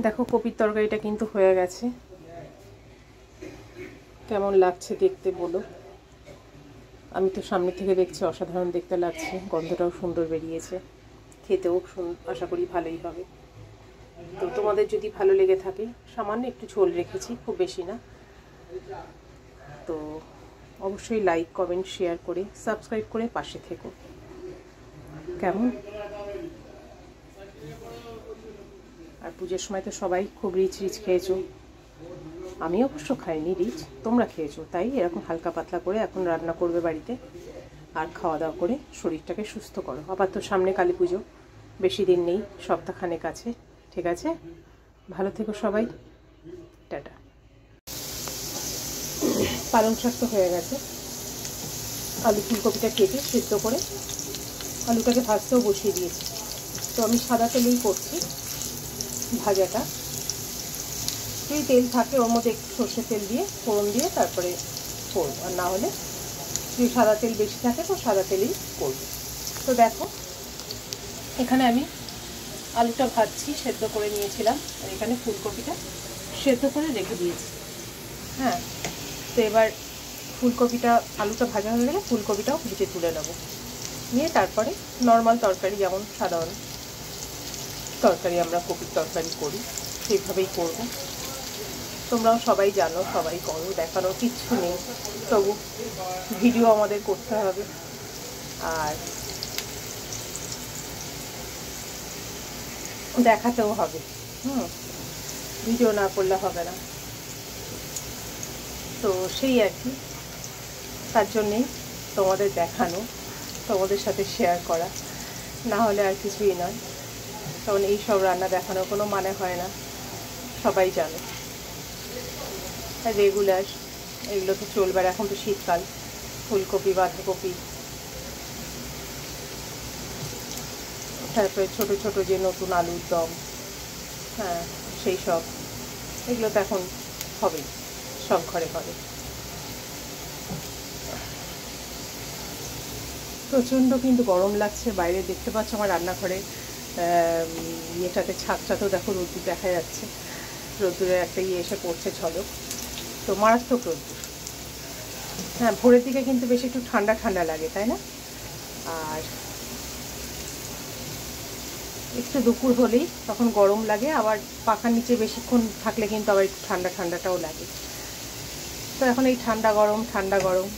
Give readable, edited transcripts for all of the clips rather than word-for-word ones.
দেখো কপির তরকারিটা কিন্তু হয়ে গেছে। কেমন লাগছে দেখতে বলো। আমি তো সামনে থেকে দেখছি অসাধারণ দেখতে লাগছে, গন্ধটাও সুন্দর বেরিয়েছে, খেতেও আশা করি ভালোই হবে। তো তোমাদের যদি ভালো লেগে থাকে, সামান্য একটু ঝোল রেখেছি, খুব বেশি না। তো অবশ্যই লাইক কমেন্ট শেয়ার করে সাবস্ক্রাইব করে পাশে থেকো। কেমন? আর পুজোর সময় তো সবাই খুব রিচ খেয়েছো, আমি অবশ্য খাইনি রিচ, তোমরা খেয়েছো, তাই এরকম হালকা পাতলা করে এখন রান্না করবে বাড়িতে, আর খাওয়া দাওয়া করে শরীরটাকে সুস্থ করো। আবার তো সামনে কালী পুজো, বেশি দিন নেই, সপ্তাহখানেক আছে। ঠিক আছে, ভালো থেকো সবাই, টাটা। পালং শাক তো হয়ে গেছে, আলু ফুলকপিটা কেটে সিদ্ধ করে আলুটাকে ভাজতেও বসিয়ে দিয়েছি। তো আমি সাদা তেলেই করছি ভাজাটা। যদি তেল থাকে ওর মধ্যে একটু সর্ষের তেল দিয়ে ফোড়ন দিয়ে তারপরে করবো, আর না হলে যদি সাদা তেল বেশি থাকে তো সাদা তেলেই করবো। তো দেখো এখানে আমি আলুটা ভাজছি, সেদ্ধ করে নিয়েছিলাম, আর এখানে ফুলকপিটা সেদ্ধ করে রেখে দিয়েছি। হ্যাঁ, তো এবার ফুলকপিটা আলুটা ভাজা হয়ে গেলে ফুলকপিটাও ভেজে তুলে নেবো, নিয়ে তারপরে নর্মাল তরকারি যেমন সাধারণ তরকারি আমরা কপির তরকারি করি সেইভাবেই করবো। তোমরাও সবাই জানো, সবাই করো, দেখানোর কিচ্ছু নেই, তবু ভিডিও আমাদের করতে হবে, আর দেখাতেও হবে। ভিডিও না করলে হবে না, তো সেই আর কি, তার জন্যেই তোমাদের দেখানো, তোমাদের সাথে শেয়ার করা, না হলে আর কিছুই নয়। কারণ এইসব রান্না দেখানোর কোনো মানে হয় না, সবাই জানো। রেগুলার এগুলো তো চলবে, এখন তো শীতকাল, ফুলকপি বাঁধাকপি, তারপরে ছোট ছোট যে নতুন আলুর দম, হ্যাঁ সেই সব, এগুলো তো এখন হবেই, সব ঘরে ঘরে। প্রচণ্ড কিন্তু গরম লাগছে বাইরে, দেখতে পাচ্ছ আমার রান্নাঘরে ইয়েটাতে ছাদটাতেও দেখো রোদ্দুর দেখা যাচ্ছে, রোদ্দুরের একটা এসে পড়ছে ঝলক, তো মারাত্মক রোদ্দুর। হ্যাঁ, ভোরের দিকে কিন্তু বেশি একটু ঠান্ডা ঠান্ডা লাগে, তাই না? আর একটু দুপুর হলেই তখন গরম লাগে, আবার পাখার নিচে বেশিক্ষণ থাকলে কিন্তু আবার একটু ঠান্ডা ঠান্ডাটাও লাগে। তো এখন এই ঠান্ডা গরম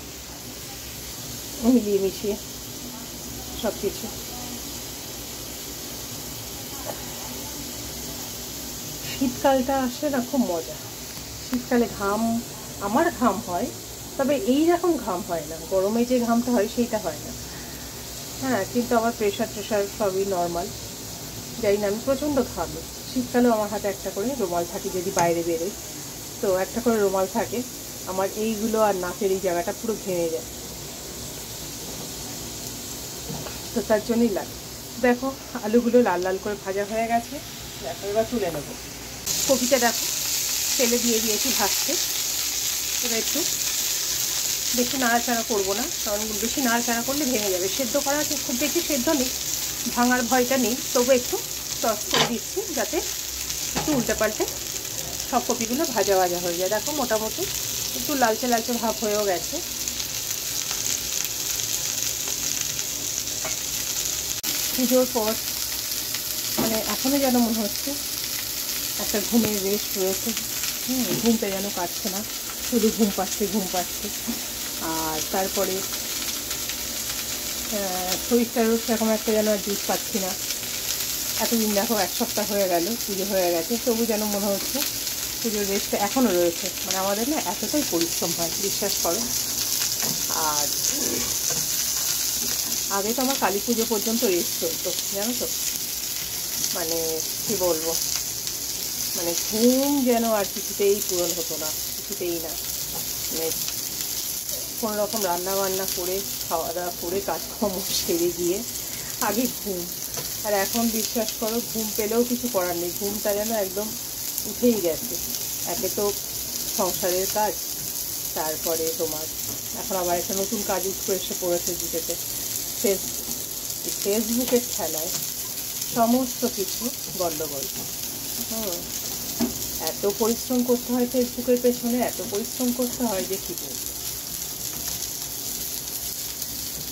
মিলিয়ে মিশিয়ে সব কিছু। শীতকালটা আসলে না খুব মজা, শীতকালে আমার ঘাম হয়, তবে এই রকম ঘাম হয় না, গরমে যে ঘামটা হয় সেইটা হয় না। হ্যাঁ, কিন্তু আমার প্রেশার সবই নর্মাল, জানি না, আমি প্রচণ্ড ঘামি। শীতকালেও আমার হাতে একটা করে রুমাল থাকে, যদি বাইরে বেরোই তো একটা করে রুমাল থাকে, আমার এইগুলো আর নাকের এই জায়গাটা পুরো ঘেমে যায়, তো তার জন্যই লাগে। দেখো আলুগুলো লাল লাল করে ভাজা হয়ে গেছে, দেখো এবার তুলে নেবো। কপিটা দেখো তেলে দিয়ে দিয়েছি ভাজতে, এবার একটু বেশি নাড়াচাড়া করবো না, কারণ বেশি নাড়াচাড়া করলে ভেঙে যাবে। সেদ্ধ করা আছে, খুব বেশি সেদ্ধ নেই, ভাঙার ভয়টা নেই, তবু একটু টস করে দিচ্ছি যাতে একটু উল্টে পাল্টে সব কপিগুলো ভাজা ভাজা হয়ে যায়। দেখো মোটামুটি একটু লালচে লালচে ভাব হয়েও গেছে। পুজোর পর মানে এখনও যেন মনে হচ্ছে একটা ঘুমের রেস্ট রয়েছে, ঘুমটা যেন কাটছে না, শুধু ঘুম পাচ্ছে। আর তারপরে শরীরটারও সেরকম একটা যেন আর জুস পাচ্ছি না। এতদিন দেখো 1 সপ্তাহ হয়ে গেল পুজো হয়ে গেছে, তবু যেন মনে হচ্ছে পুজোর রেস্টটা এখনও রয়েছে। মানে আমাদের না এতটাই পরিশ্রম হয়, বিশ্বাস করো। আর আগে তো আমার কালী পুজো পর্যন্ত রেস্ট চলতো, জানো তো, মানে কী বলবো, মানে ঘুম যেন আর কিছুতেই পূরণ হতো না, কিছুতেই না। মানে কোনো রকম রান্না করে খাওয়া দাওয়া করে কাজকর্ম সেরে গিয়ে আগে ঘুম, আর এখন বিশ্বাস করো ঘুম পেলেও কিছু করার নেই, ঘুমটা যেন একদম উঠেই গেছে। একে তো সংসারের কাজ, তারপরে তোমার এখন আবার একটা নতুন কাজ এসে পড়েছে দিতে, ফেসবুকের খেলায় সমস্ত কিছু গণ্ডগোল। এত পরিশ্রম করতে হয় ফেসবুকের পেছনে, এত পরিশ্রম করতে হয় যে কী বলবো।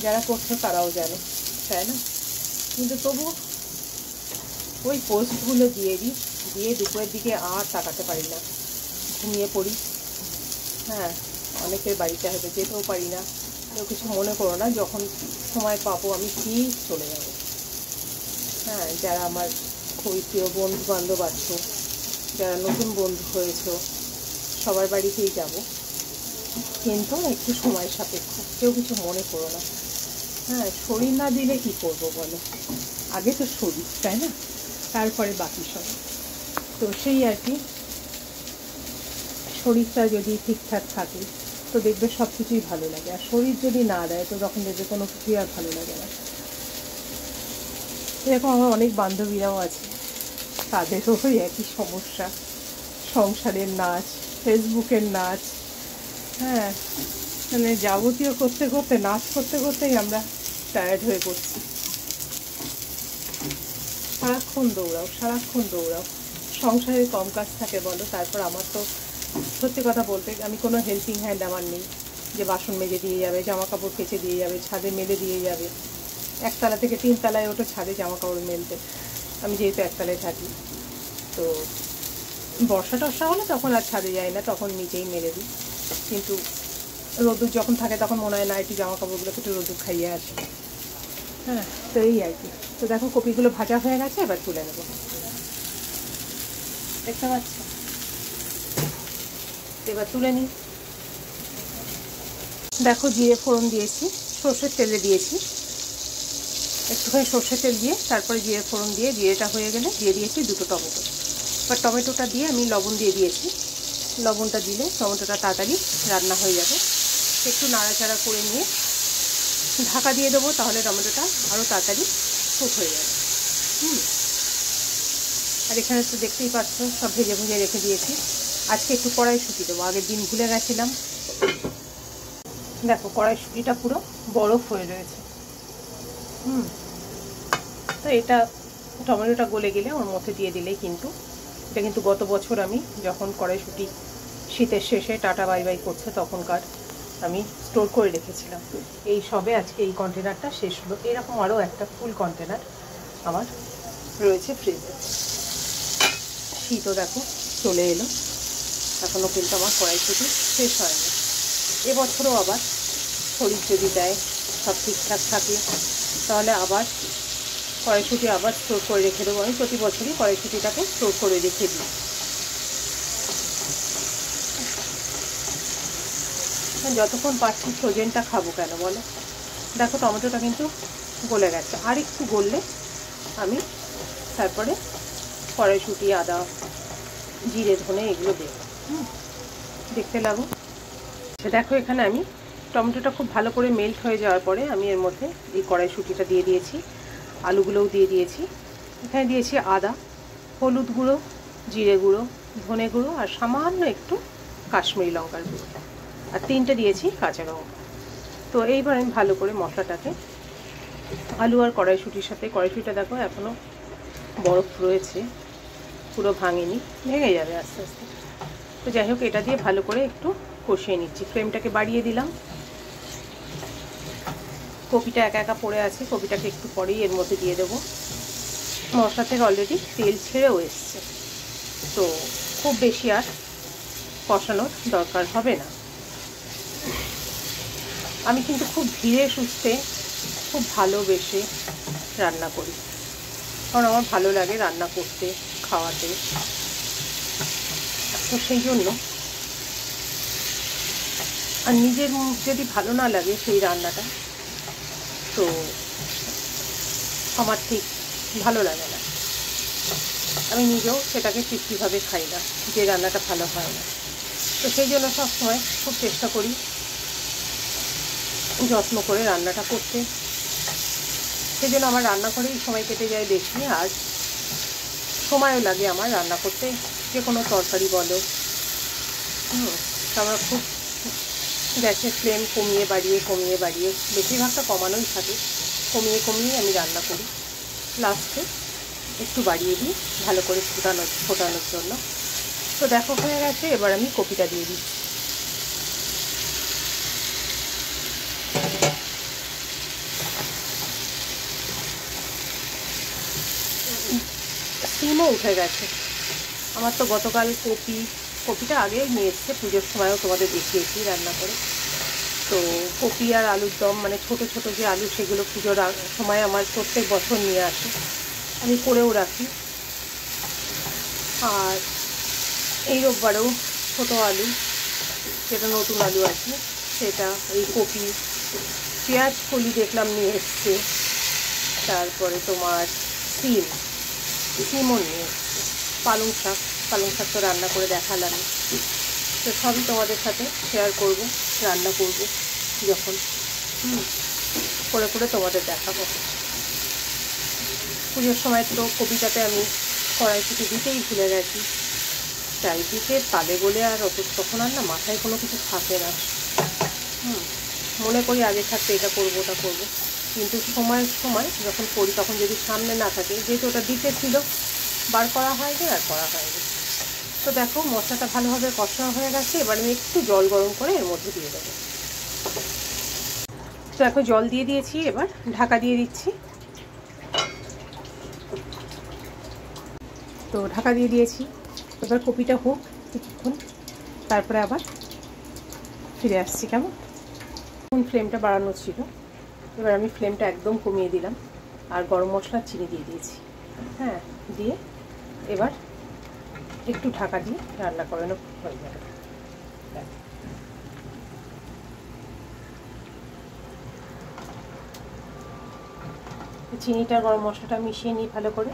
যারা করছে তারাও জানে, তাই না? কিন্তু তবু ওই পোস্টগুলো দিয়ে দুপুরের দিকে আর তাকাতে পারি না, ঘুমিয়ে পড়ি। হ্যাঁ, অনেকের বাড়িতে হয়তো যেতেও পারি না, কেউ কিছু মনে করো না, যখন সময় পাবো আমি ঠিক চলে যাব। হ্যাঁ, যারা আমার খুবই প্রিয় বন্ধু বান্ধব আছো, যারা নতুন বন্ধু হয়েছো, সবার বাড়িতেই যাব, কিন্তু একটু সময় সাপেক্ষ, কেউ কিছু মনে করো না। হ্যাঁ, শরীর না দিলে কি করব বলো, আগে তো শরীর, তাই না? তারপরে বাকি সব। তো সেই আর কি, শরীরটা যদি ঠিকঠাক থাকে তো দেখবে সব কিছুই ভালো লাগে, আর শরীর যদি না দেয় তো তখন দেখবে কোনো কিছুই আর ভালো লাগে না। এরকম আমার অনেক বান্ধবীরাও আছে, তাদেরও একই সমস্যা, সংসারের নাচ, ফেসবুকের নাচ। হ্যাঁ, মানে যাবতীয় করতে করতে, নাচ করতে করতেই আমরা টায়ার্ড হয়ে পড়ছি। সারাক্ষণ দৌড়াও। সংসারে কম কাজ থাকে বলো? তারপর আমার তো সত্যি কথা বলতে আমি কোনো হেল্পিং হ্যান্ড আমার নেই, যে বাসন মেজে দিয়ে যাবে, জামা কাপড় কেচে দিয়ে যাবে, ছাদে মেলে দিয়ে যাবে। একতলা থেকে 3 তলায় ওঠো ছাদে জামা কাপড় মেলতে, আমি যেহেতু একতলায় থাকি। তো বর্ষা টর্ষা হলে তখন আর ছাদে যাই না, তখন নিচেই মেলে দিই। কিন্তু রোদ্দুর যখন থাকে তখন মনে হয় না, একটু জামা কাপড়গুলোকে একটু রোদ্দুর খাইয়ে আসি। হ্যাঁ, তো এই আর কি। তো দেখো কপিগুলো ভাজা হয়ে গেছে, এবার তুলে নেবো। দেখতে পাচ্ছ? এবার তুলে নিই। দেখো জিরে ফোড়ন দিয়েছি, সর্ষের তেলে দিয়েছি, একটুখানি সর্ষের তেল দিয়ে তারপরে জিরে ফোড়ন দিয়ে, জিরেটা হয়ে গেলে দিয়ে দিয়েছি 2টো টমেটো। এবার টমেটোটা দিয়ে আমি লবণ দিয়ে দিয়েছি। লবণটা দিলে টমেটোটা তাড়াতাড়ি রান্না হয়ে যাবে। একটু নাড়াচাড়া করে নিয়ে ঢাকা দিয়ে দেবো, তাহলে টমেটোটা আরও তাড়াতাড়ি কুক হয়ে যাবে। আর এখানে তো দেখতেই পাচ্ছ সব ভেজে রেখে দিয়েছি। আজকে একটু কড়াইশুঁটি দেবো, আগের দিন ভুলে গেছিলাম। দেখো কড়াইশুঁটিটা পুরো বরফ হয়ে রয়েছে। তো এটা টমেটোটা গলে গেলে ওর মধ্যে দিয়ে দিলেই কিন্তু, এটা কিন্তু গত বছর আমি যখন কড়াইশুঁটি শীতের শেষে টাটা বাই বাই করছে তখনকার আমি স্টোর করে রেখেছিলাম। এই সবে আজকে এই কন্টেনারটা শেষ হলো। এরকম আরও একটা ফুল কন্টেনার আমার রয়েছে ফ্রিজে। শীতও দেখো চলে এলো, এখনও কিন্তু আমার কড়াইশুঁটি শেষ হয়নি। এবছরও আবার শরীর যদি দেয়, সব ঠিকঠাক থাকে, তাহলে আবার কড়াইশুঁটি আবার স্টোর করে রেখে দেবো। আমি প্রতি বছরই কড়াইশুঁটিটাকে স্টোর করে রেখে দিই। যতক্ষণ পারছি ফ্রোজেনটা খাবো কেন বলো? দেখো টমেটোটা কিন্তু গলে গেছে, আর একটু গললে আমি তারপরে কড়াইশুঁটি, আদা, জিরে, ধনে এগুলো দেবো। দেখতে লাগো। দেখো এখানে আমি টমেটোটা খুব ভালো করে মেল্ট হয়ে যাওয়ার পরে আমি এর মধ্যে এই কড়াইশুঁটিটা দিয়ে দিয়েছি, আলুগুলোও দিয়ে দিয়েছি। এখানে দিয়েছি আদা, হলুদ গুঁড়ো, জিরে গুঁড়ো, ধনে গুঁড়ো আর সামান্য একটু কাশ্মীরি লঙ্কার গুঁড়ো, আর 3টে দিয়েছি কাঁচা লঙ্কা। তো এইবার আমি ভালো করে মশলাটাকে আলু আর কড়াইশুঁটির সাথে, কড়াইশুঁটিটা দেখো এখনও বরফ রয়েছে, পুরো ভাঙেনি, ভেঙে যাবে আস্তে আস্তে। তো যাই হোক, এটা দিয়ে ভালো করে একটু কষিয়ে নিচ্ছি। ফ্লেমটাকে বাড়িয়ে দিলাম। কপিটা একা একা পড়ে আছে, কপিটাকে একটু পরেই এর মধ্যে দিয়ে দেবো। মশলা থেকে অলরেডি তেল ছেড়েও এসছে, তো খুব বেশি আর কষানোর দরকার হবে না। আমি কিন্তু খুব ধীরে সুস্থে, খুব ভালোবেসে রান্না করি, কারণ আমার ভালো লাগে রান্না করতে, খাওয়াতে। তো সেই জন্য, আর নিজের যদি ভালো না লাগে সেই রান্নাটা, তো আমার ঠিক ভালো লাগে না। আমি নিজেও সেটাকে তৃপ্তিভাবে খাই না, যে রান্নাটা ভালো হয় না। তো সেই জন্য সবসময় খুব চেষ্টা করি যত্ন করে রান্নাটা করতে। সেই জন্য আমার রান্না করেই সময় কেটে যায় বেশি, আর সময়ও লাগে আমার রান্না করতে। যে কোনো তরকারি বলো, আমরা খুব গ্যাসের ফ্লেম কমিয়ে বাড়িয়ে, বেশিরভাগটা কমানোই থাকে, কমিয়ে আমি রান্না করি। লাস্টে একটু বাড়িয়ে দিই ভালো করে ফোটানোর জন্য। তো দেখো হয়ে গেছে, এবার আমি কপিটা দিয়ে দিচ্ছি। সিমও উঠে গেছে আমার। তো গতকাল কপিটা আগে নিয়ে এসছে, পুজোর সময়ও তোমাদের দেখিয়েছি রান্না করে। তো কপি আর আলুর দম, মানে ছোট ছোট যে আলু, সেগুলো পুজোর সময় আমার প্রত্যেক বছর নিয়ে আসে, আমি করেও রাখি। আর এই রোববারেও ছোটো আলু, যেটা নতুন আলু আছে সেটা, এই কপি, পেঁয়াজ কলি দেখলাম নিয়ে এসছে, তারপরে তোমার সিমও নিয়ে এসছে, পালং শাক তো রান্না করে দেখালাম। তো সবই তোমাদের সাথে শেয়ার করব, রান্না করব যখন করে করে তোমাদের দেখাবো। পুজোর সময় তো কপিটাতে আমি কড়াইশুঁটি দিতেই ভুলে গেছি, চারিদিকে তালে বলে আর তখন আর না মাথায় কোনো কিছু থাকে না। মনে করি আগে থাকতে এটা করবো ওটা করবো, কিন্তু সময়ের সময় যখন করি তখন যদি সামনে না থাকে, যেহেতু ওটা দিতে ছিল, বার করা হয়নি আর করা হয়নি। তো দেখো মশলাটা ভালোভাবে কষা হয়ে গেছে, এবার আমি একটু জল গরম করে এর মধ্যে দিয়ে দেবো। তো দেখো জল দিয়ে দিয়েছি, এবার ঢাকা দিয়ে দিচ্ছি। তো ঢাকা দিয়ে দিয়েছি, এবার কপিটা হোক কিছুক্ষণ, তারপরে আবার ফিরে আসছি। কেমন ফ্লেমটা বাড়ানো ছিল, এবার আমি ফ্লেমটা একদম কমিয়ে দিলাম, আর গরম মশলা চিনি দিয়ে দিয়েছি। হ্যাঁ, দিয়ে এবার একটু ঢাকা দিয়ে রান্না করানো হয়ে যাবে। চিনিটা গরম মশলাটা মিশিয়ে নিই ভালো করে।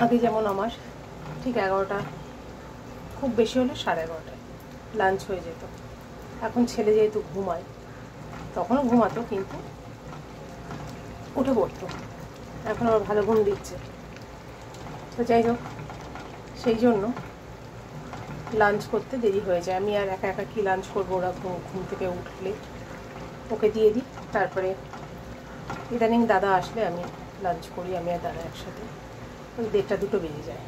আগে যেমন আমার ঠিক 11টা, খুব বেশি হলে 11:30টায় লাঞ্চ হয়ে যেত। এখন ছেলে যেহেতু ঘুমায়, তখনও ঘুমাতো কিন্তু উঠে পড়তো, এখন আবার ভালো ঘুম দিচ্ছে। তো যাই হোক, সেই জন্য লাঞ্চ করতে দেরি হয়ে যায়। আমি আর একা একা কি লাঞ্চ করবো, ওরা ঘুম থেকে উঠলে ওকে দিয়ে দিই, তারপরে ইদানিং দাদা আসলে আমি লাঞ্চ করি, আমি আর দাদা একসাথে, ওই 1:30-2টো বেজে যায়।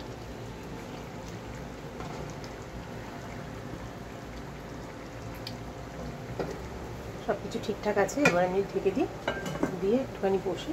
সব কিছু ঠিকঠাক আছে, এবার আমি ঢেকে দিই, দিয়ে একটুখানি বসি,